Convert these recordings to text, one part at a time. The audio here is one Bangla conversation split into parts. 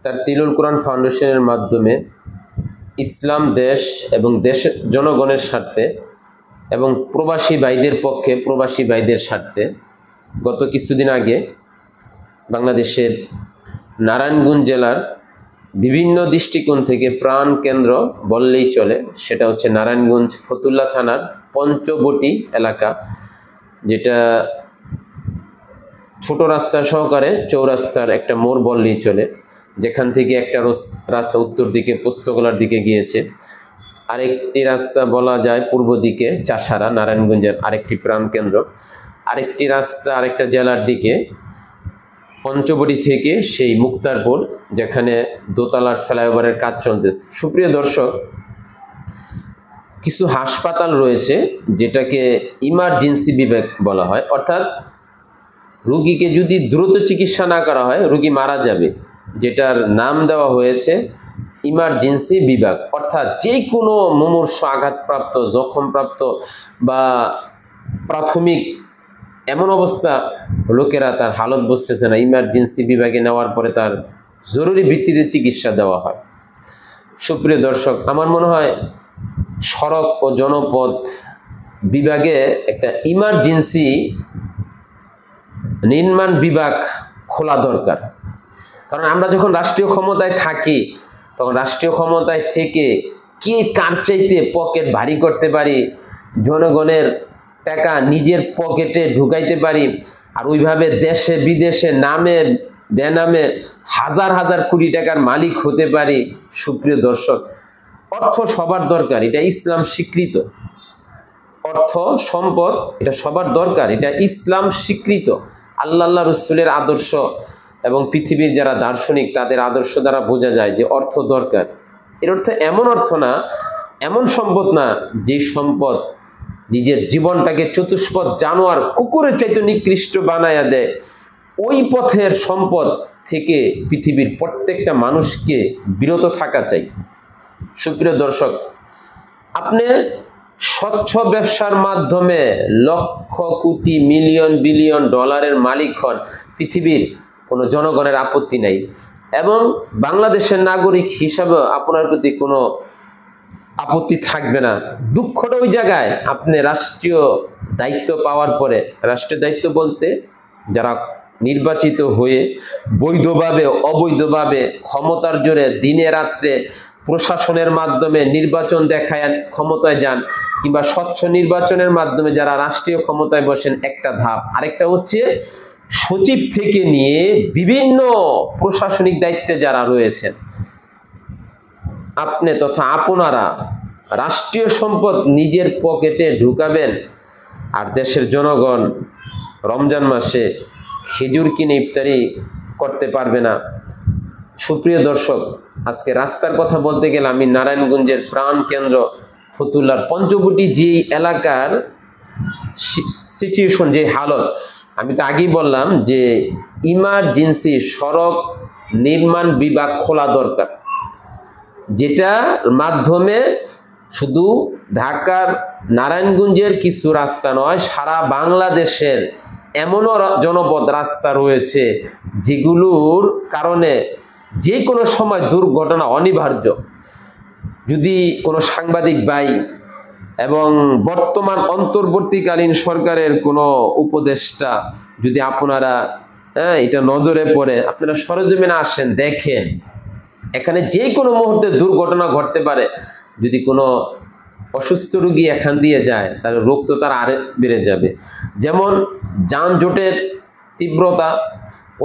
তার তিলুল কোরআন ফাউন্ডেশনের মাধ্যমে ইসলাম দেশ এবং দেশের জনগণের স্বার্থে এবং প্রবাসী ভাইদের পক্ষে, প্রবাসী ভাইদের স্বার্থে গত কিছুদিন আগে বাংলাদেশের নারায়ণগঞ্জ জেলার বিভিন্ন দৃষ্টিকোণ থেকে প্রাণ কেন্দ্র বললেই চলে, সেটা হচ্ছে নারায়ণগঞ্জ ফতুল্লা থানার পঞ্চবটি এলাকা, যেটা ছোট রাস্তা সহকারে চৌরাস্তার একটা মোড় বললেই চলে, যেখান থেকে একটা রাস্তা উত্তর দিকে পোস্তগোলার দিকে গিয়েছে, আরেকটি রাস্তা বলা যায় পূর্ব দিকে চাষারা, নারায়ণগঞ্জের আরেকটি প্রাণকেন্দ্র, আরেকটি রাস্তা আরেকটা জেলার দিকে পঞ্চবটি থেকে সেই মুক্তারপুর, যেখানে দোতলার ফ্লাইওভারের কাজ চলতেছে। সুপ্রিয় দর্শক, কিছু হাসপাতাল রয়েছে যেটাকে ইমার্জেন্সি বিভাগ বলা হয়, অর্থাৎ রোগীকে যদি দ্রুত চিকিৎসা না করা হয় রোগী মারা যাবে, যেটার নাম দেওয়া হয়েছে ইমার্জেন্সি বিভাগ। অর্থাৎ যে কোনো মুমূর্ষু, আঘাতপ্রাপ্ত, জখমপ্রাপ্ত বা প্রাথমিক এমন অবস্থা লোকেরা তার হালত বুঝতেছে না, ইমার্জেন্সি বিভাগে নেওয়ার পরে তার জরুরি ভিত্তিতে চিকিৎসা দেওয়া হয়। সুপ্রিয় দর্শক, আমার মনে হয় সড়ক ও জনপথ বিভাগে একটা ইমার্জেন্সি নির্মাণ বিভাগ খোলা দরকার। কারণ আমরা যখন রাষ্ট্রীয় ক্ষমতায় থাকি তখন রাষ্ট্রীয় ক্ষমতায় থেকে কে কার চাইতে পকেট ভারী করতে পারি, জনগণের টাকা নিজের পকেটে ঢুকাইতে পারি, আর ওইভাবে দেশে বিদেশে নামে বেনামে হাজার হাজার কোটি টাকার মালিক হতে পারি। সুপ্রিয় দর্শক, অর্থ সবার দরকার, এটা ইসলাম স্বীকৃত। অর্থ সম্পদ এটা সবার দরকার, এটা ইসলাম স্বীকৃত। আল্লাহ রসুলের আদর্শ এবং পৃথিবীর যারা দার্শনিক তাদের আদর্শ দ্বারা বোঝা যায় যে অর্থ দরকার। এর অর্থ এমন অর্থ না, এমন সম্পদ না যে সম্পদ নিজের জীবনটাকে চতুষ্পদ জানোয়ার কুকুরের চাইতে নিকৃষ্ট বানায়া দেয়। ওই পথের সম্পদ থেকে পৃথিবীর প্রত্যেকটা মানুষকে বিরত থাকা চাই। সুপ্রিয় দর্শক, আপনি স্বচ্ছ ব্যবসার মাধ্যমে লক্ষ কোটি মিলিয়ন বিলিয়ন ডলারের মালিক হন, পৃথিবীর কোনো জনগণের আপত্তি নাই, এবং বাংলাদেশের নাগরিক হিসাবে আপনার প্রতি কোনো আপত্তি থাকবে না। দুঃখটা ওই জায়গায়, আপনি রাষ্ট্রীয় দায়িত্ব পাওয়ার পরে, রাষ্ট্রীয় দায়িত্ব বলতে যারা নির্বাচিত হয়ে বৈধভাবে অবৈধভাবে ক্ষমতার জোরে দিনে রাত্রে প্রশাসনের মাধ্যমে নির্বাচন দেখায় ক্ষমতায় যান, কিংবা স্বচ্ছ নির্বাচনের মাধ্যমে যারা রাষ্ট্রীয় ক্ষমতায় বসেন, একটা ধাপ। আরেকটা হচ্ছে সচিব থেকে নিয়ে বিভিন্ন প্রশাসনিক দায়িত্বে যারা রয়েছেন, আপনি তথা আপনারা রাষ্ট্রীয় সম্পদ নিজের পকেটে ঢুকাবেন, আর দেশের জনগণ রমজান মাসে খেজুর কিনে ইফতারি করতে পারবে না। সুপ্রিয় দর্শক, আজকে রাস্তার কথা বলতে গেলে আমি নারায়ণগঞ্জের প্রাণ কেন্দ্র ফতুল্লার পঞ্চবটি যে এলাকার সিচুয়েশন, যে হালত, আমি তো আগেই বললাম যে ইমার্জেন্সি সড়ক নির্মাণ বিভাগ খোলা দরকার, যেটার মাধ্যমে শুধু ঢাকার নারায়ণগঞ্জের কিছু রাস্তা নয়, সারা বাংলাদেশের এমনও জনপদ রাস্তা রয়েছে যেগুলোর কারণে যে কোনো সময় দুর্ঘটনা অনিবার্য। যদি কোনো সাংবাদিক ভাই এবং বর্তমান অন্তর্বর্তীকালীন সরকারের কোনো উপদেষ্টা যদি আপনারা এটা নজরে পড়ে, আপনারা সরেজমিনে আসেন, দেখেন এখানে যে কোনো মুহূর্তে দুর্ঘটনা ঘটতে পারে। যদি কোনো অসুস্থ রোগী এখান দিয়ে যায় তাহলে রোগ তো তার আরে বেড়ে যাবে। যেমন যানজটের তীব্রতা,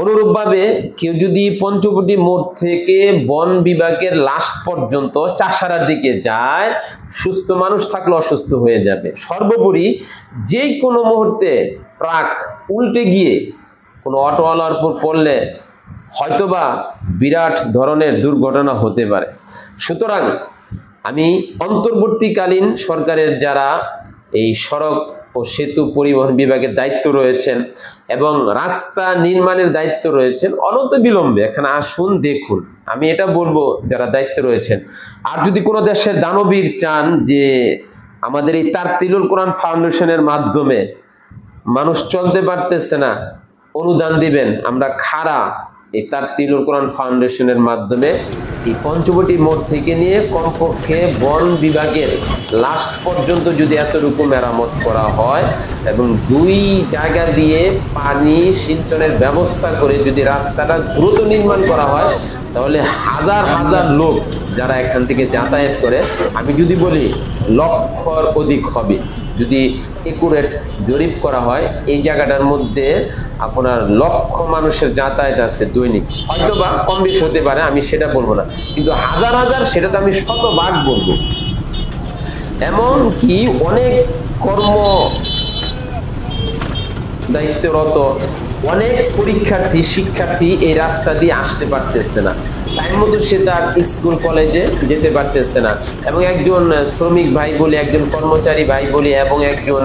অনুরূপভাবে কেউ যদি পঞ্চবটি মোড় থেকে বন বিভাগের লাস্ট পর্যন্ত চাষারার দিকে যায়, সুস্থ মানুষ থাকলে অসুস্থ হয়ে যাবে। সর্বোপরি যে কোনো মুহূর্তে ট্রাক উল্টে গিয়ে কোনো অটোওয়ালার উপর পড়লে হয়তোবা বিরাট ধরনের দুর্ঘটনা হতে পারে। সুতরাং আমি অন্তর্বর্তীকালীন সরকারের যারা এই সড়ক ও সেতু পরিবহন বিভাগের দায়িত্ব রয়েছেন এবং রাস্তা নির্মাণের দায়িত্ব রয়েছেন, অনন্ত বিলম্বে এখানে আসুন, দেখুন। আমি এটা বলবো যারা দায়িত্ব রয়েছেন, আর যদি কোনো দেশের দানবীর চান যে আমাদের এই তার তিলুল কোরআন ফাউন্ডেশনের মাধ্যমে মানুষ চলতে পারতেছে না, অনুদান দিবেন, আমরা খাড়া এই তারতিলুল কোরআন ফাউন্ডেশনের মাধ্যমে এই পঞ্চবটি মোড় থেকে নিয়ে কমপক্ষে বন বিভাগের লাস্ট পর্যন্ত যদি এতটুকু মেরামত করা হয় এবং 2 জায়গা দিয়ে পানি সিঞ্চনের ব্যবস্থা করে যদি রাস্তাটা দ্রুত নির্মাণ করা হয়, তাহলে হাজার হাজার লোক যারা এখান থেকে যাতায়াত করে, আমি যদি বলি লক্ষর অধিক হবে। যদি একুরেট জরিপ করা হয়, এই জায়গাটার মধ্যে আপনার লক্ষ মানুষের যাতায়াত আছে দৈনিক। হয়তো বা কম বেশি হতে পারে, আমি সেটা বলবো না, কিন্তু হাজার হাজার সেটা তো আমি শতভাগ বলবো। এমনকি অনেক কর্ম দায়িত্বরত অনেক পরীক্ষার্থী শিক্ষার্থী এই রাস্তা দিয়ে আসতে পারতেছে না, টাইম মতো সে তার স্কুল কলেজে যেতে পারতেছে না, এবং একজন শ্রমিক ভাই বলি, একজন কর্মচারী ভাই বলি, এবং একজন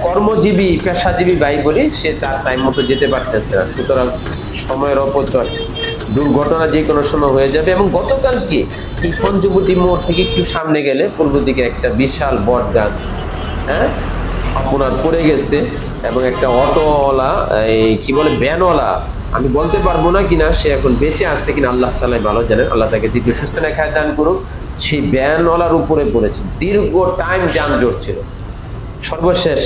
কর্মজীবী পেশাজীবী ভাই বলি, সে তার টাইম মতো যেতে পারতেছে না। সুতরাং সময়ের অপচয়, দুর্ঘটনা যে কোনো সময় হয়ে যাবে। এবং গতকাল কি এই পঞ্চবটি মোড় থেকে একটু সামনে গেলে পূর্ব দিকে একটা বিশাল বট গাছ আপনার পড়ে গেছে, এবং একটা অটোওয়ালা, এই কি বলে ভ্যানওয়ালা, আমি বলতে পারবো না কিনা সে এখন বেঁচে আছে কিনা, আল্লাহ তাআলাই ভালো জানেন, আল্লাহ তাকে দীর্ঘ সুস্থ নেখায় দান করুক। সেই ভ্যানওয়ালার উপরে পড়েছে, দীর্ঘ টাইম যানজট ছিল। সর্বশেষ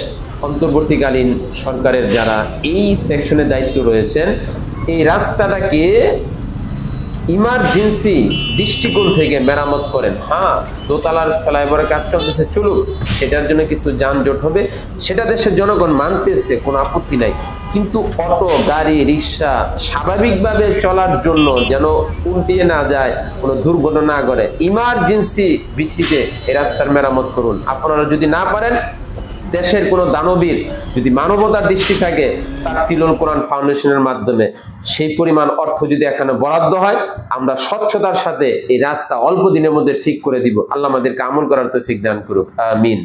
অন্তর্বর্তীকালীন সরকারের যারা এই সেকশনে দায়িত্ব রয়েছেন, এই রাস্তাটাকে ইমার্জেন্সি দৃষ্টিকোণ থেকে মেরামত করেন। হ্যাঁ, দোতলার ফ্লাইওভারের কাজ চলতেছে, চলুক, সেটার জন্য কিছু যানজট হবে, সেটা দেশের জনগণ মানতেছে, কোনো আপত্তি নাই। কিন্তু অটো, গাড়ি, রিক্সা স্বাভাবিকভাবে চলার জন্য যেন উল্টিয়ে না যায়, কোনো দুর্ঘটনা না করে, ইমার্জেন্সি ভিত্তিতে এই রাস্তার মেরামত করুন। আপনারা যদি না পারেন, দেশের কোনো দানবীর যদি মানবতার দৃষ্টি থাকে, তারতিলুল কোরআন ফাউন্ডেশনের মাধ্যমে সেই পরিমাণ অর্থ যদি এখানে বরাদ্দ হয়, আমরা স্বচ্ছতার সাথে এই রাস্তা অল্প দিনের মধ্যে ঠিক করে দিব। আল্লাহ আমাদেরকে আমল করার তৌফিক দান করুক, আমিন।